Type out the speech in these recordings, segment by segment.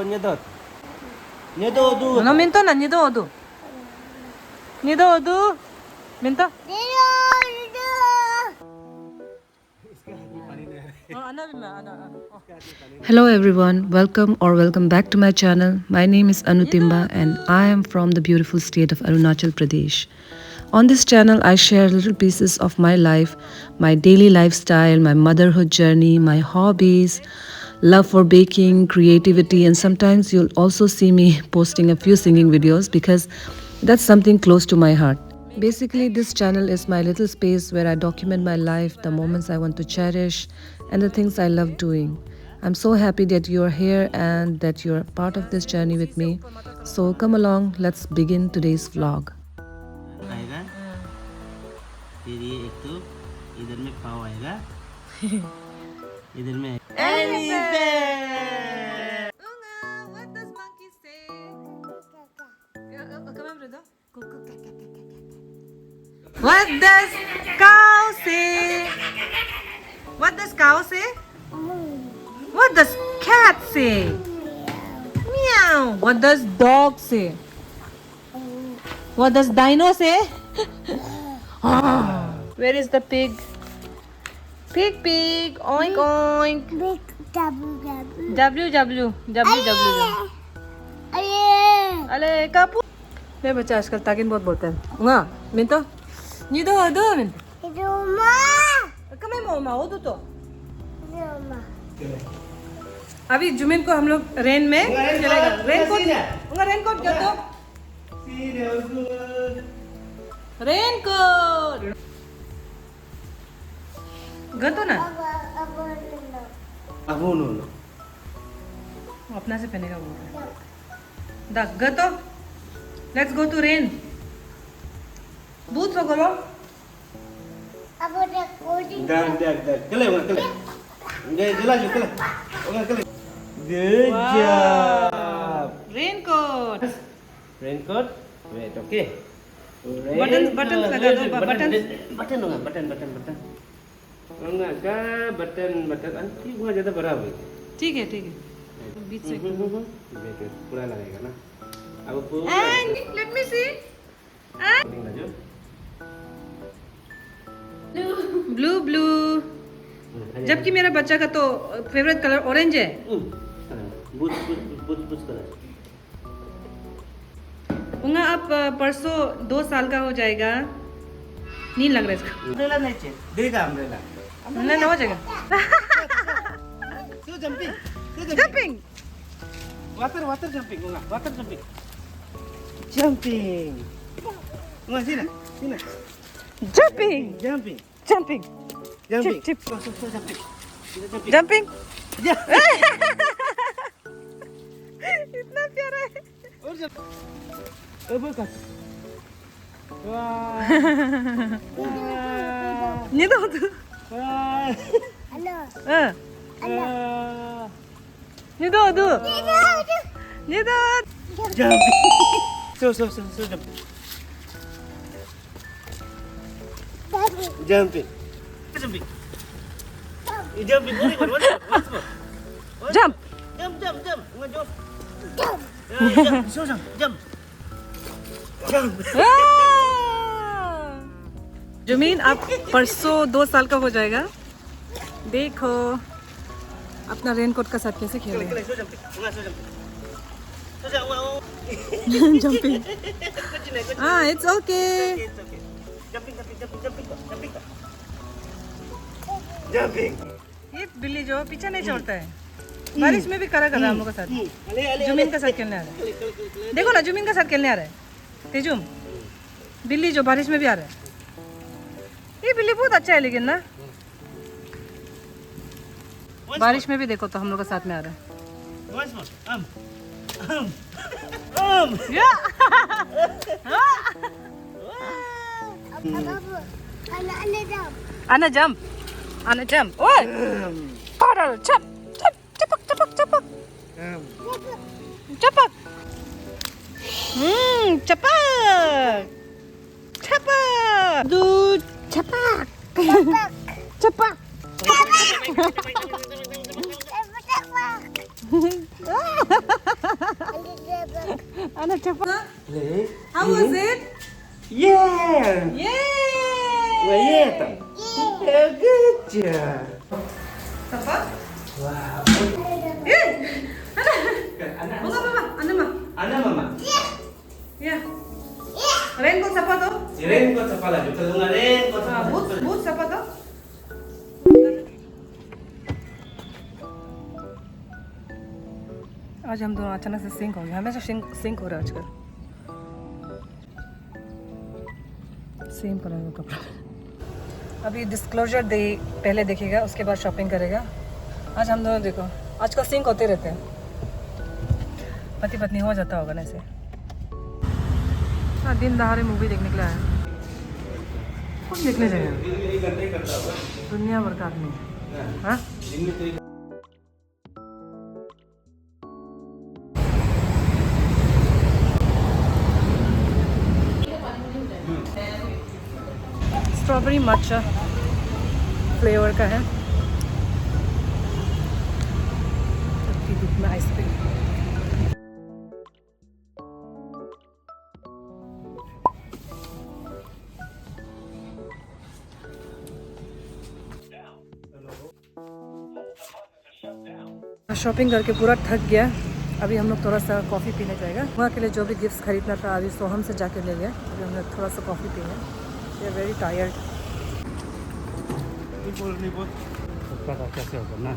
nyedot. Nyedodu. No minto na nyedodu. Nyedodu. Minto. Hello everyone, welcome back to my channel. My name is Anutimba and I am from the beautiful state of Arunachal Pradesh. On this channel I share little pieces of my life, my daily lifestyle, my motherhood journey, my hobbies, love for baking, creativity, and sometimes you'll also see me posting a few singing videos because that's something close to my heart. Basically, this channel is my little space where I document my life, the moments I want to cherish, and the things I love doing. I'm so happy that you're here and that you're part of this journey with me. So come along, let's begin today's vlog. आएगा फिर ये एक तो इधर में पाव आएगा इधर में Elephant. Unga, what does monkey say? Come on, brother. Go. What does cow say? What does cow say? What does cat say? Meow. What does dog say? What does dino say? Where is the pig? Pig. Oink oink. Big W. अले कापू ले बच्चा आजकल ताकिन बहुत बोलता है उंगा मिंतो निदो मिंतो कमे मोमा हो तो अभी जुमिन को हम लोग रेन में चलेगा रेनकोट क्या तो रेनकोट गतो ना अब वो नो अपना से पहनेगा वो दा गतो let's go to rain booth सो करो dak kele jela kele good job raincoat raincoat wait okay button लगा दो button enggak ka button anti bunga jatuh beraber ठीक है बीच से पूरा लगेगा ना अब and let me see blue जबकि मेरा बच्चा का तो फेवरेट कलर ऑरेंज है बुश कलर उंगा अब परसों 2 साल का हो जाएगा नहीं लग रहा है इसका अम्ब्रेला नहीं चाहिए देगा अम्ब्रेला नहीं हो जाएगा तू jumping water jumping enggak sini jumping chip jumping इतना प्यारा है और बस wah निदो निदो jumping so jumping very good once more jump jump जुमीन अब परसों 2 साल का हो जाएगा देखो अपना रेनकोट का साथ कैसे खेल रहे हैं जंपिंग हाँ इट्स ओके jumping ये बिल्ली जो पीछे नहीं छोड़ता है बारिश में भी करा कर रहा है हम लोग के साथ जुमीन के साथ खेलने आ रहा है देखो ना जुमीन के साथ खेलने आ रहा है तेजुम बिल्ली जो बारिश में भी आ रहा है ये बिल्ली बहुत अच्छा है लेकिन ना बारिश में भी देखो तो हम लोग के साथ में आ रहा है once more Ana jump ओए पागल चप चपक दूध चपक Ana cepat. Leh. How was it? Yeah. Yay! Wah, yeah, tak? Yeah, good job. Cepat. Wow. Anak. Bunga apa? Ana mah. Anak mama. Ya. Raincoat siapa tuh? Si Raincoat siapa lagi? Terdengar Raincoat siapa lagi? Boots siapa tuh? आज हम दोनों अचानक से sink हो गए हमेशा sink हो रहा है आजकल सेम कलर का कपड़ा अभी डिस्क्लोजर दे पहले देखेगा उसके बाद शॉपिंग करेगा आज हम दोनों देखो आजकल सिंक होते रहते हैं पति पत्नी हो जाता होगा ना ऐसे हाँ दिन दहाड़े मूवी देखने के लिए आया कौन देखने जाएगा एक घंटे करता होगा। दुनिया भर का आदमी हाँ दिन में तो एक स्ट्रॉबेरी matcha फ्लेवर का है धूप में आइसक्रीम शॉपिंग करके पूरा थक गया अभी हम लोग थोड़ा सा कॉफ़ी पीने जाएगा वहाँ के लिए जो भी गिफ्ट्स खरीदना था अभी सोहम से जाके ले गया अभी हम लोग थोड़ा सा कॉफ़ी पीने वी आर वेरी टायर्ड नहीं बोल सबका था कैसे होगा ना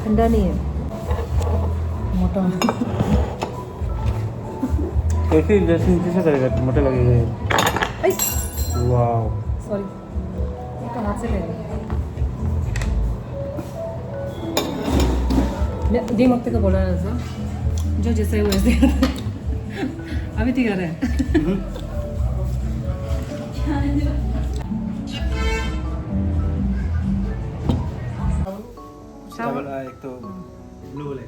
ठंडा नहीं है मोटा कैसे जैसे नीचे से करेगा मोटा लगेगा वाह सॉरी ये तो हाथ से ले दी मक्ते को बोला था जो जैसे है वैसे अभी ठीक आ रहा है डबल एक तो ब्लू वाला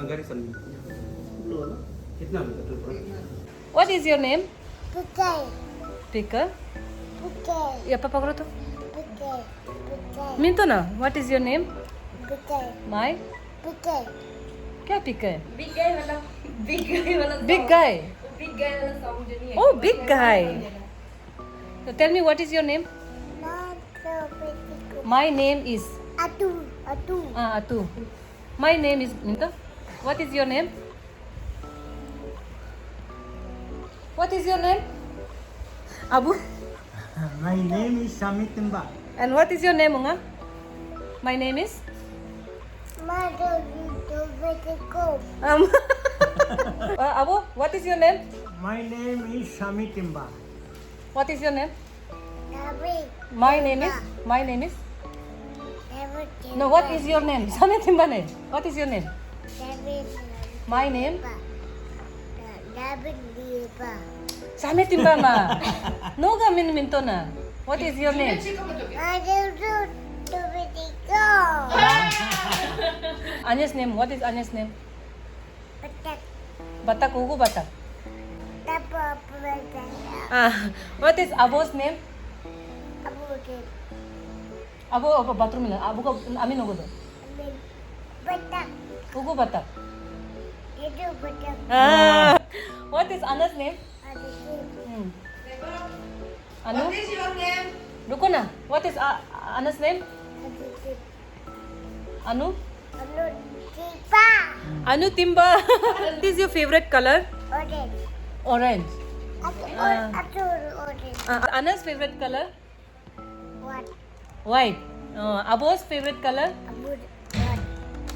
गाड़ी सन ब्लू वाला कितना होगा total What is your name? Putih, Pika. putih, Ya papa karo to. putih, putih, Minto na. What is your name? putih, My. putih. क्या Pika है? बिग गाय वाला Big guy. बिग गाय वाला song जो नहीं है Oh, big guy. So tell me what is your name? Mata petiku. My name is Atu, atu. Atu. My name is Minto. What is your name? What is your name? Abu. My name is Samit Timba. And what is your name, Unga? My name is Mata petiku. Abu. What is your name? My name is Samit Timba. What is your name? Tapi, My name is. My name is. never No. What is your name? Same Timbane. What is your name? David My name. David Liba. Same Timbama. No ga minto na. What is your name? Mata petiku. Anya's name. What is Anya's name? Petak, Batak Ugu Batak. tapa petak. What is Abo's name? Abu did. Abo bathroom na. Abu ko amin ugu do. Petak, Ugu Batak. itu petak. What is Ana's name? Ada Anu? What is your name? Ruko na. What is Ana's name? Anu? Anu tiba. Anu Timba. What is your favorite color? Orange. Orange. Atu orange. Ana's favorite color? What? White. Abo's favorite color? Abu what?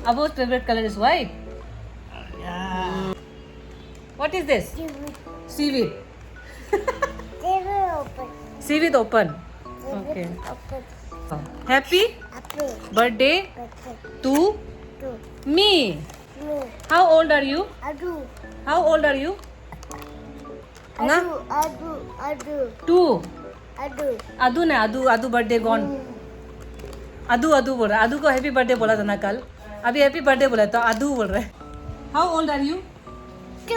Abo's favorite color is white. What is this? Seaweed. Table open. Seaweed open. Okay. Open. Happy Apple. birthday Petak. to Two. me. Me. How old are you? Adu. How old are you? Nga? Adu. 2. Adu. Adu ना Adu birthday gone. Adu बोल रहा है. Adu को happy birthday बोला था ना कल. अभी हैप्पी बर्थडे बोला तो Adu बोल रहा है. How old are you? 2.